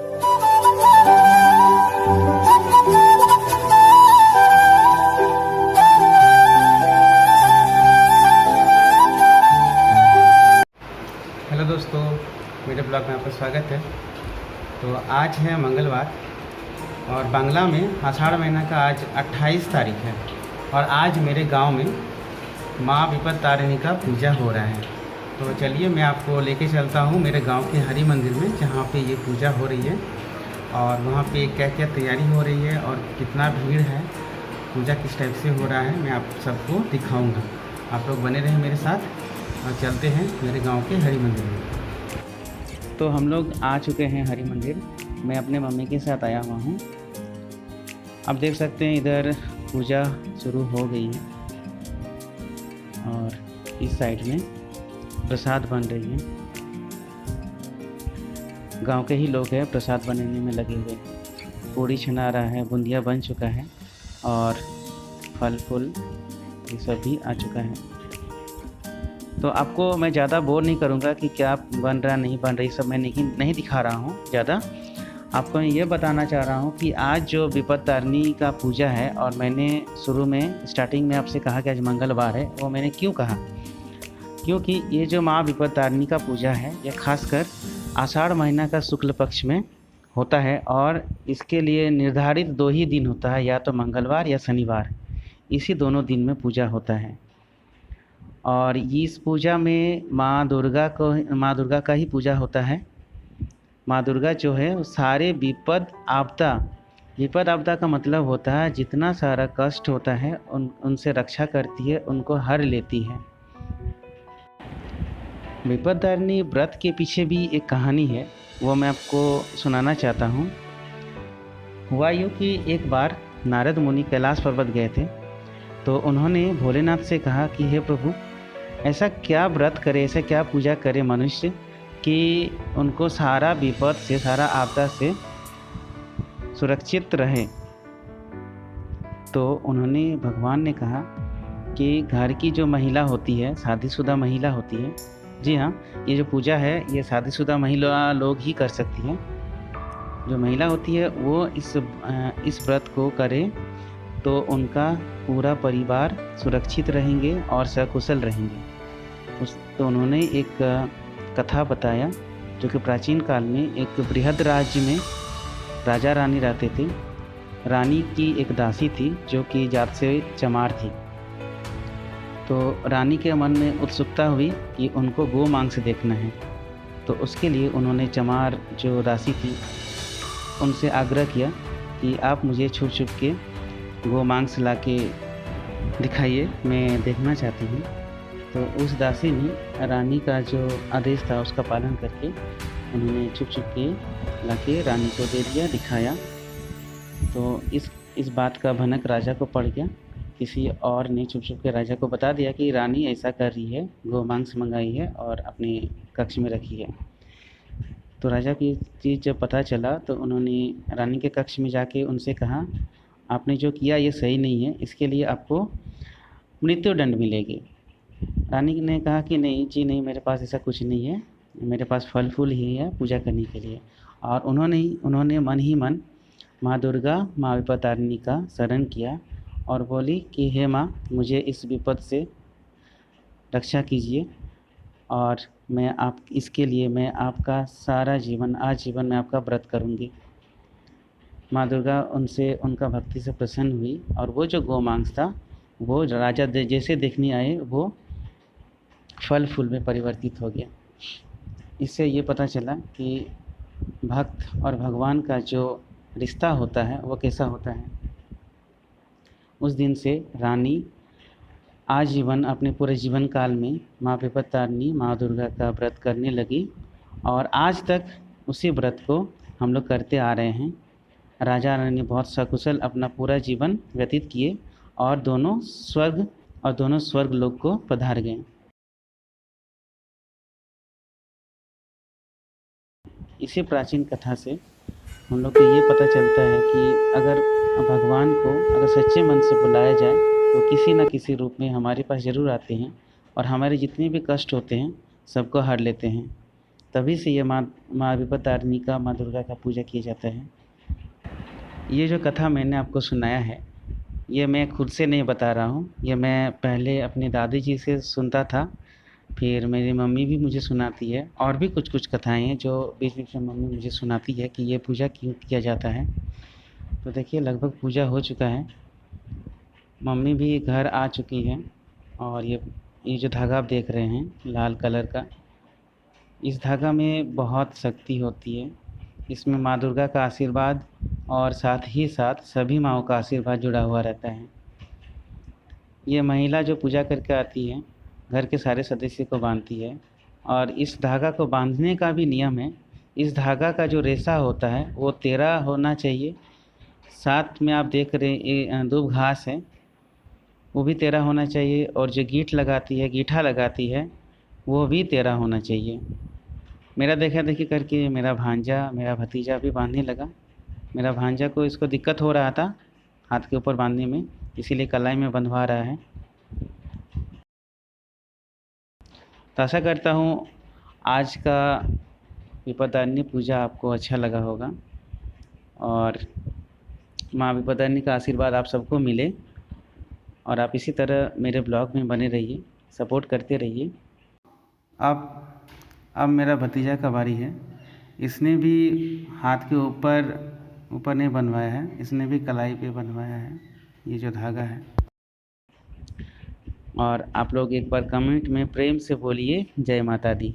Hello दोस्तों, मेरे blog में आपका स्वागत है। तो आज है मंगलवार और बांग्ला में आषाढ़ महीना का आज 28 तारीख है और आज मेरे गांव में माँ विपत्तारिणी का पूजा हो रहा है। तो चलिए मैं आपको लेके चलता हूँ मेरे गांव के हरि मंदिर में, जहाँ पे ये पूजा हो रही है और वहाँ पे क्या क्या तैयारी हो रही है और कितना भीड़ है, पूजा किस टाइप से हो रहा है, मैं आप सबको दिखाऊँगा। आप लोग बने रहें मेरे साथ और चलते हैं मेरे गांव के हरि मंदिर में। तो हम लोग आ चुके हैं हरि मंदिर। मैं अपने मम्मी के साथ आया हुआ हूँ। आप देख सकते हैं इधर पूजा शुरू हो गई है और इस साइड में प्रसाद बन रही है। गांव के ही लोग हैं, प्रसाद बनाने में लगे हुए। पूड़ी छना रहा है, बूंदिया बन चुका है और फल फूल ये सब भी आ चुका है। तो आपको मैं ज़्यादा बोर नहीं करूँगा कि क्या बन रहा नहीं बन रही, सब मैं नहीं दिखा रहा हूँ ज़्यादा। आपको मैं ये बताना चाह रहा हूँ कि आज जो विपत्तारिणी का पूजा है, और मैंने शुरू में स्टार्टिंग में आपसे कहा कि आज मंगलवार है, वो मैंने क्यों कहा, क्योंकि ये जो माँ विपत्तारिणी का पूजा है ये खासकर आषाढ़ महीना का शुक्ल पक्ष में होता है और इसके लिए निर्धारित 2 ही दिन होता है, या तो मंगलवार या शनिवार। इसी दोनों दिन में पूजा होता है और इस पूजा में माँ दुर्गा का ही पूजा होता है। माँ दुर्गा जो है वो सारे विपद आपदा का मतलब होता है जितना सारा कष्ट होता है उनसे रक्षा करती है, उनको हर लेती है। विपत्तारिणी व्रत के पीछे भी एक कहानी है, वो मैं आपको सुनाना चाहता हूँ। हुआ यूँ कि एक बार नारद मुनि कैलाश पर्वत गए थे, तो उन्होंने भोलेनाथ से कहा कि हे प्रभु, ऐसा क्या व्रत करे, ऐसा क्या पूजा करे मनुष्य कि उनको सारा विपद से, सारा आपदा से सुरक्षित रहे। तो उन्होंने भगवान ने कहा कि घर की जो महिला होती है, शादीशुदा महिला होती है, जी हाँ, ये जो पूजा है ये शादीशुदा महिला लोग ही कर सकती हैं। जो महिला होती है वो इस व्रत को करे तो उनका पूरा परिवार सुरक्षित रहेंगे और सकुशल रहेंगे। तो उन्होंने एक कथा बताया, जो कि प्राचीन काल में एक बृहद राज्य में राजा रानी रहते थे। रानी की एक दासी थी जो कि जात से चमार थी। तो रानी के मन में उत्सुकता हुई कि उनको गो मांस देखना है। तो उसके लिए उन्होंने चमार जो दासी थी उनसे आग्रह किया कि आप मुझे छुप छुप के गो मांस ला के दिखाइए, मैं देखना चाहती हूँ। तो उस दासी ने रानी का जो आदेश था उसका पालन करके उन्होंने छुप छुप के ला के रानी को दे दिया, दिखाया। तो इस बात का भनक राजा को पड़ गया। किसी और ने छुप छुप के राजा को बता दिया कि रानी ऐसा कर रही है, गो मांस मंगाई है और अपने कक्ष में रखी है। तो राजा की चीज़ जब पता चला तो उन्होंने रानी के कक्ष में जाके उनसे कहा, आपने जो किया ये सही नहीं है, इसके लिए आपको मृत्युदंड मिलेगी। रानी ने कहा कि नहीं जी नहीं, मेरे पास ऐसा कुछ नहीं है, मेरे पास फल फूल ही है पूजा करने के लिए। और उन्होंने मन ही मन माँ दुर्गा, माँ विपत्तारिणी का शरण किया और बोली कि हे माँ, मुझे इस विपद से रक्षा कीजिए और इसके लिए मैं आपका सारा जीवन, आजीवन मैं आपका व्रत करूँगी। माँ दुर्गा उनका भक्ति से प्रसन्न हुई और वो जो गौ मांस था वो राजा जैसे देखने आए वो फल फूल में परिवर्तित हो गया। इससे ये पता चला कि भक्त और भगवान का जो रिश्ता होता है वो कैसा होता है। उस दिन से रानी आजीवन अपने पूरे जीवन काल में माँ विपत्तारिणी, माँ दुर्गा का व्रत करने लगी और आज तक उसी व्रत को हम लोग करते आ रहे हैं। राजा रानी बहुत सकुशल अपना पूरा जीवन व्यतीत किए और दोनों स्वर्ग लोक को पधार गए। इसी प्राचीन कथा से हम लोग को ये पता चलता है कि अगर भगवान को अगर सच्चे मन से बुलाया जाए तो किसी न किसी रूप में हमारे पास ज़रूर आते हैं और हमारे जितने भी कष्ट होते हैं सबको हर लेते हैं। तभी से ये माँ माँ विपत्तारिणी का, माँ दुर्गा का पूजा किया जाता है। ये जो कथा मैंने आपको सुनाया है, ये मैं खुद से नहीं बता रहा हूँ, ये मैं पहले अपनी दादी जी से सुनता था, फिर मेरी मम्मी भी मुझे सुनाती है, और भी कुछ कुछ कथाएँ हैं जो बीच बीच में मम्मी मुझे सुनाती है कि ये पूजा क्यों किया जाता है। तो देखिए लगभग पूजा हो चुका है, मम्मी भी घर आ चुकी हैं, और ये जो धागा आप देख रहे हैं लाल कलर का, इस धागा में बहुत शक्ति होती है। इसमें माँ दुर्गा का आशीर्वाद और साथ ही साथ सभी माँओं का आशीर्वाद जुड़ा हुआ रहता है। ये महिला जो पूजा करके आती है, घर के सारे सदस्य को बांधती है, और इस धागा को बांधने का भी नियम है। इस धागा का जो रेशा होता है वो 13 होना चाहिए। साथ में आप देख रहे हैं दूब घास है, वो भी 13 होना चाहिए, और जो गीठ लगाती है, गीठा लगाती है, वो भी 13 होना चाहिए। मेरा देखा देखी करके मेरा भांजा, मेरा भतीजा भी बांधने लगा। मेरा भांजा को इसको दिक्कत हो रहा था हाथ के ऊपर बांधने में, इसीलिए कलाई में बंधवा रहा है। तो आशा करता हूँ आज का विपत्तारिणी पूजा आपको अच्छा लगा होगा, और माँ विपत्तारिणी का आशीर्वाद आप सबको मिले, और आप इसी तरह मेरे ब्लॉग में बने रहिए, सपोर्ट करते रहिए। अब मेरा भतीजा का बारी है। इसने भी हाथ के ऊपर ऊपर नहीं बनवाया है, इसने भी कलाई पे बनवाया है ये जो धागा है। और आप लोग एक बार कमेंट में प्रेम से बोलिए जय माता दी।